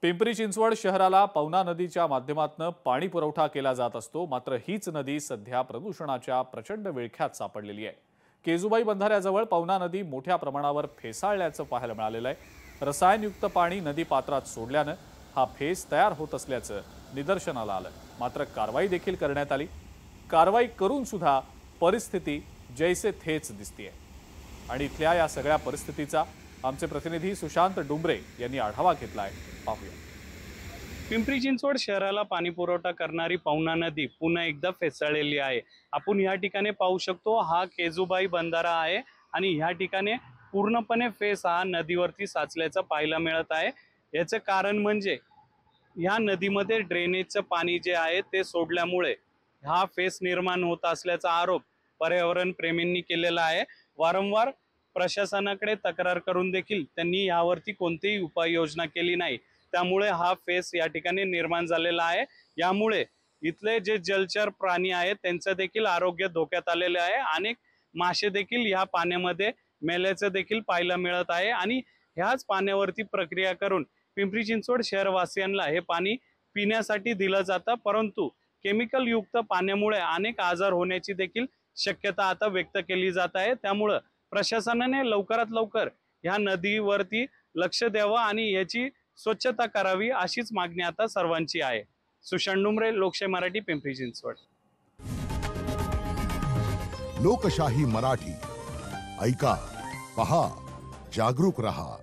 पिंपरी चिंचवड शहराला पवना नदीच्या माध्यमातून पाणी पुरवठा केला जात असतो। मात्र हीच नदी सध्या प्रदूषणाच्या प्रचंड विळख्यात सापडलेली आहे। केजुबाई बंधाऱ्याजवळ पवना नदी मोठ्या प्रमाणावर फेसाळल्याचं पाहायला मिळालेलं आहे। रसायनयुक्त पाणी नदी पात्रात सोडल्यानं हा फेस तयार होत असल्याचं निदर्शनाला आलं। मात्र कारवाई देखील करण्यात आली। कारवाई करून सुद्धा परिस्थिती जैसे थेच दिसतेय। आणि इथल्या या सगळ्या परिस्थितीचा आमचे प्रतिनिधी सुशांत डुंबरे यांनी आढावा घेतलाय, पाहूया। पिंपरी चिंचवड शहराला पाणी पुरवठा करणारी पवना नदी पुन्हा एकदा फेसाळलेली आहे। आपण या ठिकाणी पाहू शकतो, हा केजुबाई बंधारा आहे आणि ह्या ठिकाणी पूर्णपणे फेस हा नदीवरती साचल्याचं पाहायला मिळत आहे। याचं कारण म्हणजे ह्या नदीमध्ये ड्रेनेजचं पाणी जे आहे ते सोडल्यामुळे हा फेस निर्माण होत असल्याचा आरोप पर्यावरण प्रेमींनी केलेला आहे। वारंवार प्रशासनाकडे तक्रार करून देखील त्यांनी यावरती कोणतीही उपाययोजना केली नाही। त्यामुळे हा फेस या ठिकाणी निर्माण झालेला आहे। यामुळे इथले जे जलचर प्राणी आहेत त्यांचं देखील आरोग्य धोक्यात आलेले आहे। अनेक मासे देखील या पाण्यामध्ये मेल्याचं देखील पाहायला मिळत आहे आणि ह्याच पाण्यावरती प्रक्रिया करून पिंपरी चिंचवड शहरवासियांना हे पाणी पिण्यासाठी दिलं जातं। परंतु केमिकल युक्त पाण्यामुळे अनेक आजार होण्याची देखील शक्यता आता व्यक्त केली जात आहे। त्यामुळे प्रशासनाने लवकरात लवकर ह्या नदीवरती लक्ष द्यावं आणि याची स्वच्छता करावी अशीच मागणी आता सर्वांची आहे। सुशांत डुंबरे, लोकशाही मराठी, पिंपरी चिंचवड। लोकशाही मराठी ऐका, पहा, जागरूक रहा।